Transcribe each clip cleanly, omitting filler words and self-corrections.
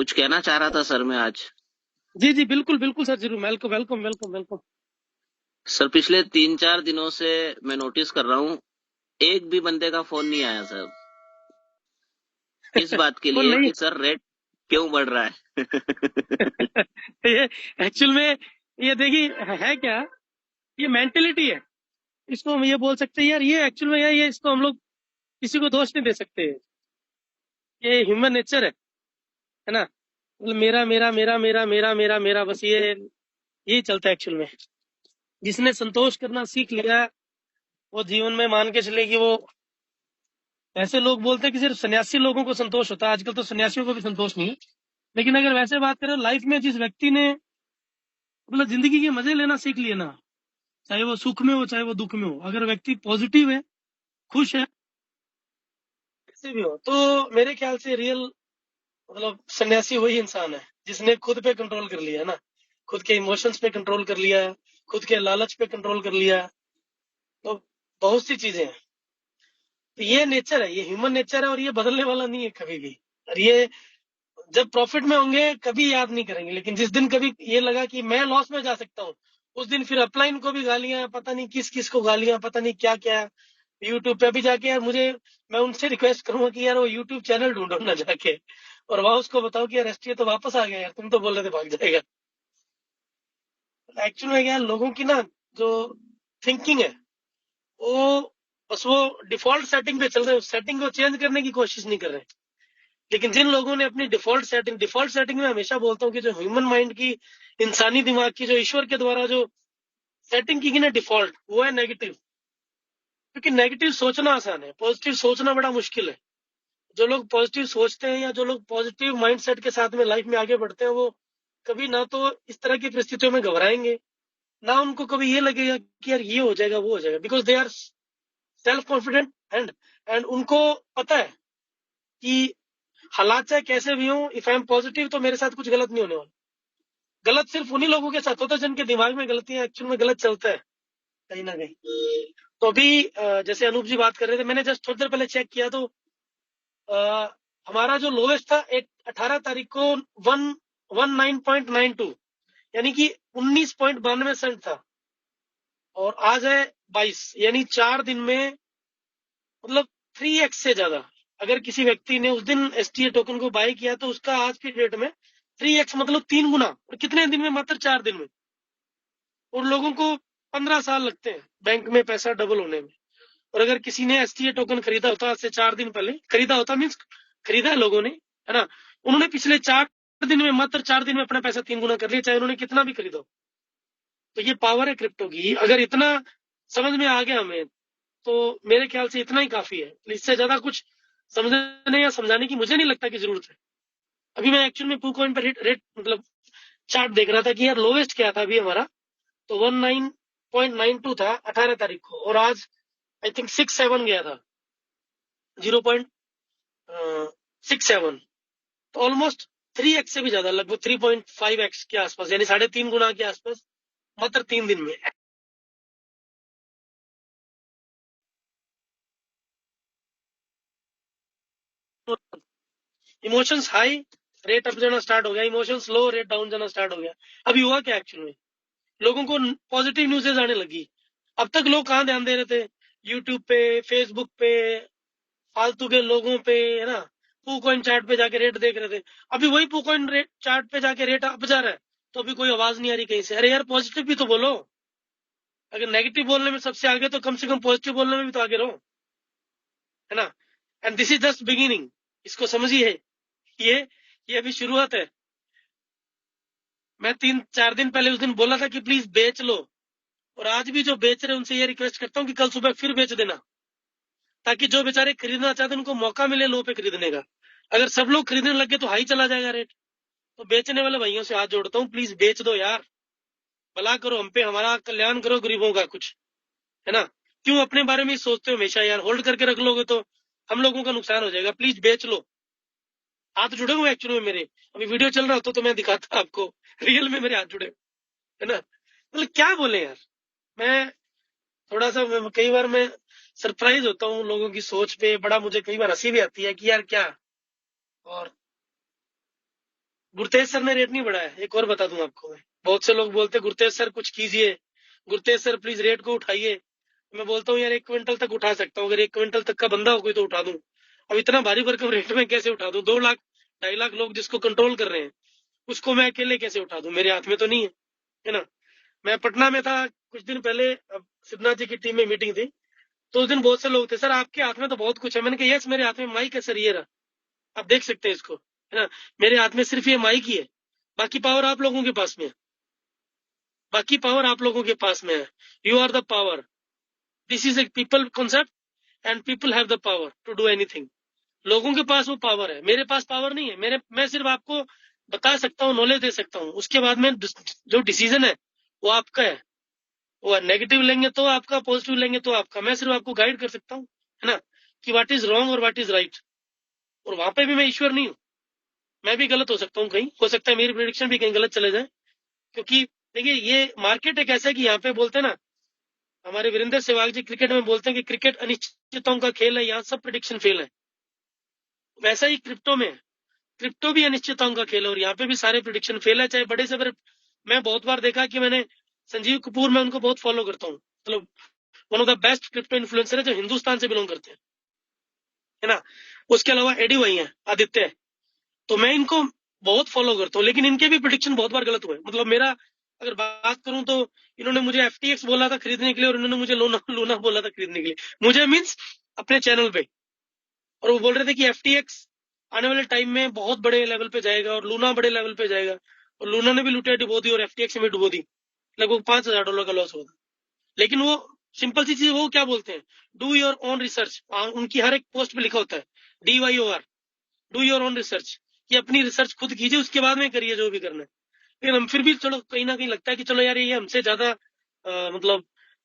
कुछ कहना चाह रहा था सर मैं आज। जी जी, बिल्कुल बिल्कुल सर, जरूर। Welcome welcome welcome welcome. Sir पिछले 3-4 दिनों से मैं नोटिस कर रहा हूँ, एक भी बंदे का फोन नहीं आया सर, इस बात के वो लिए नहीं। कि सर रेट क्यों बढ़ रहा है। ये एक्चुअल में, ये देखिए है क्या, ये मेंटेलिटी है। इसको हम ये बोल सकते हैं यार, ये एक्चुअल में ये इसको हम लोग किसी को दोष नहीं दे सकते। ये ह्यूमन नेचर है ना। मतलब मेरा मेरा मेरा मेरा मेरा मेरा मेरा, बस यही चलता है एक्चुअल में। जिसने संतोष करना सीख लिया, वो जीवन में मान के चले कि वो, ऐसे लोग बोलते हैं कि सिर्फ सन्यासी लोगों को संतोष होता है। आजकल तो सन्यासियों को भी संतोष नहीं है। लेकिन अगर वैसे बात करें लाइफ में, जिस व्यक्ति ने मतलब जिंदगी के मजे लेना सीख लिए ना, चाहे वो सुख में हो चाहे वो दुख में हो, अगर व्यक्ति पॉजिटिव है, खुश है, कैसे भी हो, तो मेरे ख्याल से रियल मतलब सन्यासी वही इंसान है जिसने खुद पे कंट्रोल कर लिया है ना। खुद के इमोशंस पे कंट्रोल कर लिया है, खुद के लालच पे कंट्रोल कर लिया है। तो बहुत सी चीजें हैं। तो ये नेचर है, ये ह्यूमन नेचर है, और ये बदलने वाला नहीं है कभी भी। और ये जब प्रॉफिट में होंगे कभी याद नहीं करेंगे, लेकिन जिस दिन कभी ये लगा कि मैं लॉस में जा सकता हूँ, उस दिन फिर अपलाइन को भी गालियां, पता नहीं किस किस को गालियां, पता नहीं क्या क्या। यूट्यूब पे अभी जाके यार मुझे, मैं उनसे रिक्वेस्ट करूंगा कि यार वो यूट्यूब चैनल ढूंढो ना जाके, और वहां उसको बताओ कि यार एसटीए तो वापस आ गया यार, तुम तो बोल रहे थे भाग जाएगा। एक्चुअल में क्या है, लोगों की ना जो थिंकिंग है, वो बस वो डिफॉल्ट सेटिंग पे चल रहे हैं, सेटिंग को चेंज करने की कोशिश नहीं कर रहे। लेकिन जिन लोगों ने अपनी डिफॉल्ट सेटिंग में, हमेशा बोलता हूँ कि जो ह्यूमन माइंड की, इंसानी दिमाग की जो ईश्वर के द्वारा जो सेटिंग की गई ना डिफॉल्ट, वो है नेगेटिव। क्योंकि नेगेटिव सोचना आसान है, पॉजिटिव सोचना बड़ा मुश्किल है। जो लोग पॉजिटिव सोचते हैं या जो लोग पॉजिटिव माइंडसेट के साथ में लाइफ में आगे बढ़ते हैं, वो कभी ना तो इस तरह की परिस्थितियों में घबराएंगे, ना उनको कभी ये लगेगा कि यार ये हो जाएगा वो हो जाएगा, because they are self confident. And उनको पता है कि हालात चाहे कैसे भी हो, इफ आई एम पॉजिटिव तो मेरे साथ कुछ गलत नहीं होने वाला। गलत सिर्फ उन्हीं लोगों के साथ होता है जिनके दिमाग में गलतियां, एक्चुअल में गलत चलता है कहीं ना कहीं। तो अभी जैसे अनूप जी बात कर रहे थे, मैंने जस्ट थोड़ी देर पहले चेक किया, तो अ, हमारा जो लोवेस्ट था 18 तारीख को 119.92, यानी कि 19.92 सेंट था, और आज है 22, यानी 4 दिन में मतलब 3x से ज्यादा। अगर किसी व्यक्ति ने उस दिन एसटीए टोकन को बाय किया, तो उसका आज की डेट में 3x मतलब 3 गुना, और कितने दिन में? मात्र 4 दिन में। और लोगों को 15 साल लगते हैं बैंक में पैसा डबल होने में। और अगर किसी ने एसटीए टोकन खरीदा होता, आज से 4 दिन पहले खरीदा होता, मीन्स खरीदा है लोगों ने, है ना, उन्होंने पिछले 4 दिन में, मात्र 4 दिन में अपना पैसा 3 गुना कर लिया, चाहे उन्होंने कितना भी खरीदा हो। तो ये पावर है क्रिप्टो की। अगर इतना समझ में आ गया हमें, तो मेरे ख्याल से इतना ही काफी है। इससे ज्यादा कुछ समझने या समझाने की मुझे नहीं लगता कि जरूरत है। अभी मैं एक्चुअल में पू कॉइन पर रेट मतलब चार्ट देख रहा था कि यार लोवेस्ट क्या था अभी हमारा, तो 19.92 था 18 तारीख को, और आज आई थिंक 6-7 गया था, 0.67। तो ऑलमोस्ट 3x से भी ज्यादा, लगभग 3.5x के आसपास, यानी 3.5 गुना के आसपास, मात्र 3 दिन में। इमोशंस हाई, रेट अप जाना स्टार्ट हो गया, इमोशंस लो, रेट डाउन जाना स्टार्ट हो गया। अभी हुआ क्या एक्चुअल में, लोगों को पॉजिटिव न्यूज़ेज आने लगी। अब तक लोग कहाँ ध्यान दे रहे थे? यूट्यूब पे, फेसबुक पे, फालतू के लोगों पे, है ना। पू कॉइन चार्ट पे जाके रेट देख रहे थे। अभी वही पू कॉइन रेट चार्ट पे जाके रेट अप जा रहा है, तो अभी कोई आवाज नहीं आ रही कहीं से, अरे यार पॉजिटिव भी तो बोलो। अगर नेगेटिव बोलने में सबसे आगे, तो कम से कम पॉजिटिव बोलने में भी तो आगे रहो, है ना। And this is just beginning, इसको समझिए। ये ये अभी शुरुआत है। मैं 3-4 दिन पहले उस दिन बोला था कि प्लीज बेच लो, और आज भी जो बेच रहे हैं उनसे ये रिक्वेस्ट करता हूँ कि कल सुबह फिर बेच देना, ताकि जो बेचारे खरीदना चाहते हैं उनको मौका मिले लो पे खरीदने का। अगर सब लोग खरीदने लगे तो हाई चला जाएगा रेट। तो बेचने वाले भाइयों से हाथ जोड़ता हूँ, प्लीज बेच दो यार, भला करो हम पे, हमारा कल्याण करो गरीबों का कुछ, है ना। क्यों अपने बारे में ही सोचते हो हमेशा यार? होल्ड करके रख लोगे तो हम लोगों का नुकसान हो जाएगा, प्लीज बेच लो। हाथ जुड़े हुए एक्चुअली में मेरे, अभी वीडियो चल रहा होता तो मैं दिखाता आपको, रियल में मेरे हाथ जुड़े, है ना। मतलब क्या बोले यार। मैं थोड़ा सा, कई बार मैं सरप्राइज होता हूँ लोगों की सोच पे, बड़ा मुझे कई बार हंसी भी आती है कि यार क्या। और गुरतेज सर ने रेट नहीं बढ़ाया। एक और बता दूं आपको मैं, बहुत से लोग बोलते गुरतेज सर कुछ कीजिए, गुरतेज सर प्लीज रेट को उठाइए। मैं बोलता हूँ यार 1 क्विंटल तक उठा सकता हूँ, अगर 1 क्विंटल तक का बंदा हो कोई तो उठा दूं। अब इतना भारी भरकम रेट में कैसे उठा दूं? 2 लाख 2.5 लाख लोग जिसको कंट्रोल कर रहे हैं, उसको मैं अकेले कैसे उठा दूं? मेरे हाथ में तो नहीं है ना। मैं पटना में था कुछ दिन पहले, अब सिद्धनाथ जी की टीम में मीटिंग थी, तो उस दिन बहुत से लोग थे, सर आपके हाथ में तो बहुत कुछ है। मैंने कहा यस, मेरे हाथ में माइक है सर, ये रहा, आप देख सकते हैं इसको, है ना। मेरे हाथ में सिर्फ ये माइक ही है, बाकी पावर आप लोगों के पास में है, बाकी पावर आप लोगों के पास में है। You are the power, this is a people concept and people have the power to do anything. लोगों के पास वो पावर है, मेरे पास पावर नहीं है। मैं सिर्फ आपको बता सकता हूँ, नॉलेज दे सकता हूँ, उसके बाद में जो डिसीजन है वो आपका है। वो नेगेटिव लेंगे तो आपका, पॉजिटिव लेंगे तो आपका। मैं सिर्फ आपको गाइड कर सकता हूँ, है ना, कि व्हाट इज रॉन्ग और व्हाट इज राइट। और वहां पे भी मैं ईश्वर नहीं हूँ, मैं भी गलत हो सकता हूँ, कहीं हो सकता है मेरी प्रेडिक्शन भी कहीं गलत चले जाए। क्योंकि देखिए ये मार्केट एक ऐसा है कि यहाँ पे बोलते हैं ना, हमारे वीरेंद्र सहवाग जी क्रिकेट में बोलते हैं कि क्रिकेट अनिश्चितताओं का खेल है, यहाँ सब प्रेडिक्शन फेल है। वैसा ही क्रिप्टो में है, क्रिप्टो भी अनिश्चितताओं का खेल है और यहाँ पे भी सारे प्रेडिक्शन फेल है, चाहे बड़े से बड़े। मैं बहुत बार देखा कि मैंने संजीव कपूर, मैं उनको बहुत फॉलो करता हूँ, मतलब one of the best crypto influencer है जो हिंदुस्तान से बिलोंग करते हैं, है ना। उसके अलावा एडी वही है, आदित्य, तो मैं इनको बहुत फॉलो करता हूँ, लेकिन इनके भी प्रिडिक्शन बहुत बार गलत हुए। मतलब मेरा अगर बात करूं तो इन्होंने मुझे FTX बोला था खरीदने के लिए, और इन्होंने मुझे लूना लूना बोला था खरीदने के लिए, मुझे मीन्स अपने चैनल पे। और वो बोल रहे थे कि FTX आने वाले टाइम में बहुत बड़े लेवल पे जाएगा और लूना बड़े लेवल पे जाएगा, और लूना ने भी लुटिया डुबो दी और FTX में डुबो दी, लगभग $5,000 का लॉस होगा। लेकिन वो सिंपल सी चीज, वो क्या बोलते हैं, डू योर ओन रिसर्च। उनकी हर एक पोस्ट में लिखा होता है DYOR, do your own research, कि अपनी रिसर्च खुद कीजिए, उसके बाद में करिए जो भी करना है। लेकिन हम फिर भी चलो कहीं ना कहीं लगता है कि चलो यार ये हमसे ज्यादा मतलब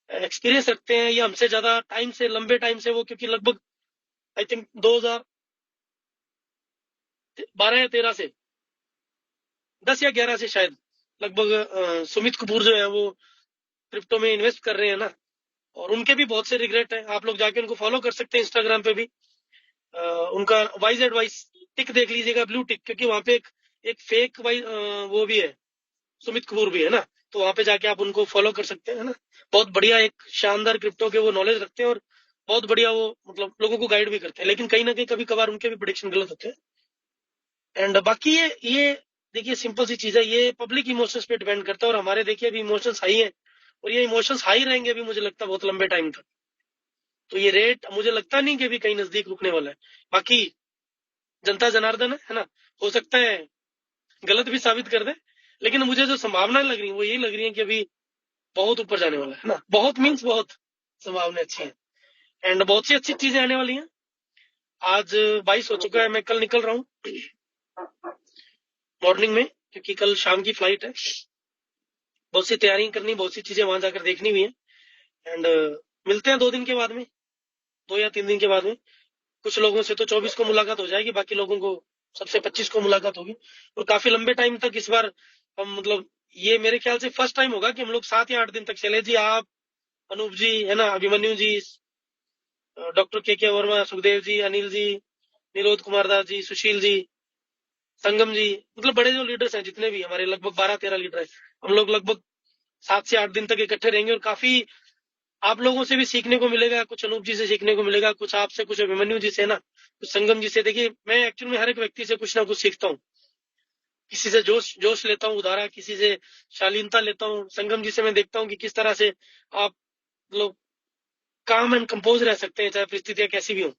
एक्सपीरियंस रखते हैं, ये हमसे ज्यादा टाइम से, लंबे टाइम से वो, क्योंकि लगभग आई थिंक 2012 या 13 से, 10 या 11 से शायद, लगभग सुमित कपूर जो है वो क्रिप्टो में इन्वेस्ट कर रहे हैं ना। और उनके भी बहुत से रिग्रेट है, आप लोग जाके उनको फॉलो कर सकते हैं इंस्टाग्राम पे भी। उनका वाइज एडवाइस टिक देख लीजिएगा, ब्लू टिक, क्योंकि वहां पे एक फेक वो भी है, सुमित कपूर भी है ना, तो वहां पे जाके आप उनको फॉलो कर सकते हैं, है ना। बहुत बढ़िया, एक शानदार क्रिप्टो के वो नॉलेज रखते हैं, और बहुत बढ़िया वो मतलब लोगों को गाइड भी करते हैं। लेकिन कहीं ना कहीं कभी कभार उनके भी प्रेडिक्शन गलत होते हैं। एंड बाकी ये देखिए सिंपल सी चीज है, ये पब्लिक इमोशंस पे डिपेंड करता है, और हमारे देखिए अभी इमोशंस हाई है, और ये इमोशंस हाई रहेंगे अभी, मुझे लगता है बहुत लंबे टाइम तक। तो ये रेट मुझे लगता नहीं कि अभी कहीं नजदीक रुकने वाला है। बाकी जनता जनार्दन है ना, हो सकता है गलत भी साबित कर दे, लेकिन मुझे जो संभावनाएं लग रही है वो यही लग रही है कि अभी बहुत ऊपर जाने वाला है ना। बहुत मीन्स बहुत संभावनाएं अच्छी हैं, एंड बहुत सी अच्छी चीजें आने वाली हैं। आज 22 हो चुका है, मैं कल निकल रहा हूँ मॉर्निंग में, क्योंकि कल शाम की फ्लाइट है। बहुत सी तैयारी करनी, बहुत सी चीजें वहां जाकर देखनी भी है। एंड मिलते हैं 2 दिन के बाद में, 2 या 3 दिन के बाद में। कुछ लोगों से तो 24 को मुलाकात हो जाएगी, बाकी लोगों को सबसे 25 को मुलाकात होगी। और काफी लंबे टाइम तक इस बार हम, मतलब ये मेरे ख्याल से फर्स्ट टाइम होगा कि हम लोग 7 या 8 दिन तक चले जी, आप, अनूप जी, है ना, अभिमन्यु जी, डॉक्टर के वर्मा, सुखदेव जी, अनिल जी, निरोध कुमार दास जी, सुशील जी, संगम जी, मतलब बड़े जो लीडर्स हैं जितने भी हमारे, लगभग 12-13 लीडर हैं, हम लोग लगभग 7 से 8 दिन तक इकट्ठे रहेंगे। और काफी आप लोगों से भी सीखने को मिलेगा, कुछ अनूप जी से सीखने को मिलेगा, कुछ आपसे, कुछ अभिमन्यु जी से ना, कुछ संगम जी से। देखिए मैं एक्चुअल में हर एक व्यक्ति से कुछ ना कुछ सीखता हूँ, किसी से जोश जोश लेता हूँ उधारा, किसी से शालीनता लेता हूँ। संगम जी से मैं देखता हूँ कि किस तरह से आप लोग काम एंड कंपोज रह सकते हैं, चाहे परिस्थितियां कैसी भी हो।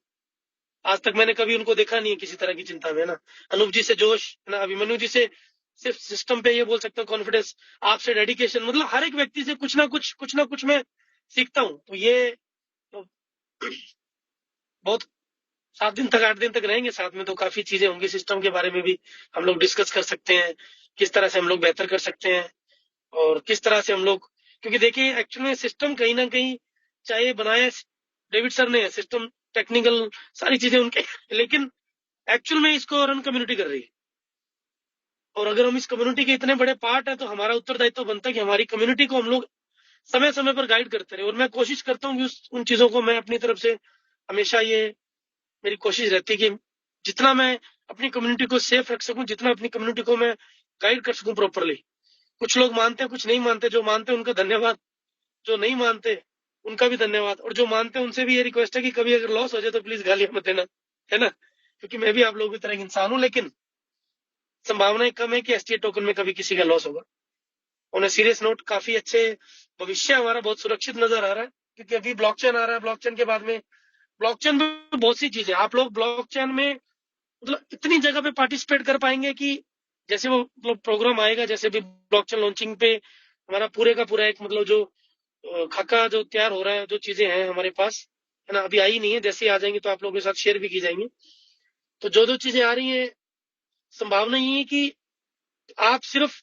आज तक मैंने कभी उनको देखा नहीं है किसी तरह की चिंता में, ना। अनूप जी से जोश, ना, अभिमन्यु जी से सिर्फ सिस्टम पे ये बोल सकता हूँ कॉन्फिडेंस, आपसे डेडिकेशन, मतलब हर एक व्यक्ति से कुछ ना कुछ मैं सीखता हूँ। तो ये तो बहुत 7 दिन तक, 8 दिन तक रहेंगे साथ में, तो काफी चीजें होंगी, सिस्टम के बारे में भी हम लोग डिस्कस कर सकते हैं, किस तरह से हम लोग बेहतर कर सकते हैं, और किस तरह से हम लोग, क्योंकि देखिए एक्चुअली में सिस्टम कहीं ना कहीं, चाहे बनाया डेविड सर ने सिस्टम, टेक्निकल सारी चीजें उनके, लेकिन एक्चुअल में इसको रन कम्युनिटी कर रही है। और अगर हम इस कम्युनिटी के इतने बड़े पार्ट है, तो हमारा उत्तरदायित्व बनता है कि हमारी कम्युनिटी को हम लोग समय समय पर गाइड करते रहे। और मैं कोशिश करता हूँ कि उन चीजों को मैं अपनी तरफ से, हमेशा ये मेरी कोशिश रहती है कि जितना मैं अपनी कम्युनिटी को सेफ रख सकूं, जितना अपनी कम्युनिटी को मैं गाइड कर सकूं प्रॉपरली। कुछ लोग मानते हैं, कुछ नहीं मानते। जो मानते हैं उनका धन्यवाद, जो नहीं मानते उनका भी धन्यवाद, और जो मानते हैं उनसे भी ये रिक्वेस्ट है कि कभी अगर लॉस हो जाए तो प्लीज गालियां मत देना, है ना, क्योंकि मैं भी आप लोगों की तरह इंसान हूं, लेकिन संभावनाएं कम है कि एसटीए टोकन में कभी किसी का लॉस होगा। ऑन सीरियस नोट, काफी अच्छे भविष्य हमारा बहुत सुरक्षित नजर आ रहा है, क्योंकि अभी ब्लॉकचेन आ रहा है। ब्लॉकचेन के बाद में ब्लॉकचेन में बहुत सी चीजें, आप लोग ब्लॉकचेन में मतलब इतनी जगह पे पार्टिसिपेट कर पाएंगे कि जैसे वो मतलब प्रोग्राम आएगा, जैसे भी ब्लॉकचेन लॉन्चिंग पे हमारा पूरे का पूरा एक मतलब जो खाका जो तैयार हो रहा है, जो चीजें हैं हमारे पास, है ना, अभी आई नहीं है, जैसे ही आ जाएंगी तो आप लोगों के साथ शेयर भी की जाएंगी। तो जो जो चीजें आ रही हैं, संभावना ये है कि आप सिर्फ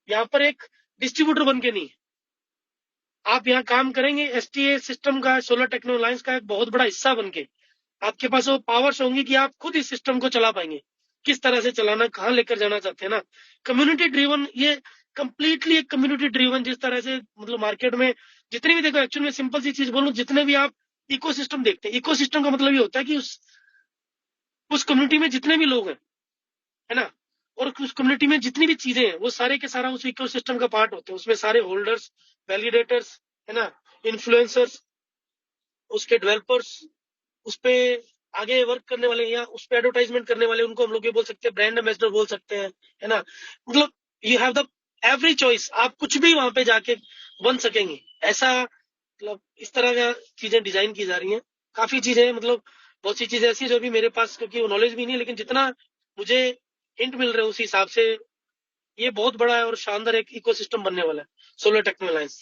यहाँ पर एक डिस्ट्रीब्यूटर बन के नहीं, आप यहाँ काम करेंगे एसटीए सिस्टम का, सोलर टेक्नो अलायंस का एक बहुत बड़ा हिस्सा बन के। आपके पास वो पावर्स होंगी कि आप खुद इस सिस्टम को चला पाएंगे, किस तरह से चलाना, कहाँ लेकर जाना चाहते हैं ना। कम्युनिटी ड्रिवन, ये कंप्लीटली एक कम्युनिटी ड्रिवन, जिस तरह से मतलब मार्केट में जितनी भी देखो, एक्चुअली में सिंपल सी चीज बोलूं, जितने भी आप इकोसिस्टम देखते हैं, इकोसिस्टम का मतलब ये होता है कि उस कम्युनिटी में जितने भी लोग हैं, है ना, और उस कम्युनिटी में जितनी भी चीजें हैं, वो सारे के सारा उस इकोसिस्टम का पार्ट होते हैं। उसमें सारे होल्डर्स, वैलिडेटर्स, है ना, इन्फ्लुएंसर्स, उसके डेवलपर्स, उस पे आगे वर्क करने वाले या उस पे एडवर्टाइजमेंट करने वाले, उनको हम लोग ये बोल सकते हैं ब्रांड एम्बेसडर बोल सकते हैं, है ना। मतलब you have the every choice, आप कुछ भी वहां पे जाके बन सकेंगे, ऐसा मतलब इस तरह का चीजें डिजाइन की जा रही हैं। काफी चीजें मतलब बहुत सी चीजें ऐसी जो अभी मेरे पास, क्योंकि वो नॉलेज भी नहीं है, लेकिन जितना मुझे हिंट मिल रहे हैं उस हिसाब से ये बहुत बड़ा है और शानदार एक इकोसिस्टम बनने वाला है सोलर टेक्नो अलायंस।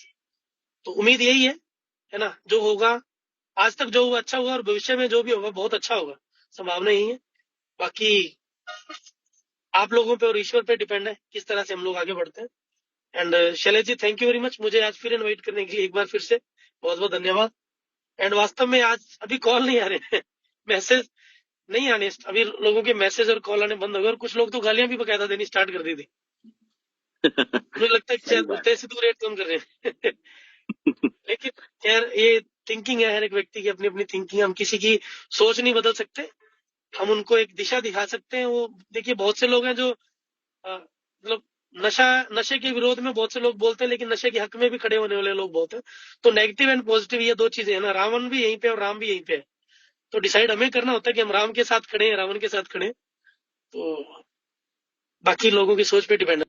तो उम्मीद यही है ना, जो होगा आज तक जो हुआ अच्छा हुआ, और भविष्य में जो भी होगा बहुत अच्छा होगा, संभावना यही है। बाकी आप लोगों पे और ईश्वर पे डिपेंड है किस तरह से हम लोग आगे बढ़ते हैं। And Shailesh ji, thank you very much, मुझे आज फिर इनवाइट करने के लिए एक बार फिर से बहुत बहुत धन्यवाद। एंड वास्तव में आज अभी कॉल नहीं आ रहे हैं, मैसेज नहीं आने, अभी लोगों के मैसेज और कॉल आने बंद हो गए, और कुछ लोग तो गालियां भी बकायदा देनी स्टार्ट कर दी थी। मुझे लगता है कि शायद उल्टे से दूर रेट कम कर रहे हैं। लेकिन खैर, ये थिंकिंग है हर एक व्यक्ति की, अपनी अपनी थिंकिंग, हम किसी की सोच नहीं बदल सकते, हम उनको एक दिशा दिखा सकते हैं। वो देखिए, बहुत से लोग हैं जो मतलब नशे के विरोध में बहुत से लोग बोलते हैं, लेकिन नशे के हक में भी खड़े होने वाले लोग बहुत हैं। तो नेगेटिव एंड पॉजिटिव ये दो चीजें है ना, रावण भी यहीं पे और राम भी यहीं पे है। तो डिसाइड हमें करना होता है कि हम राम के साथ खड़े हैं, रावण के साथ खड़े हैं। तो बाकी लोगों की सोच पे डिपेंड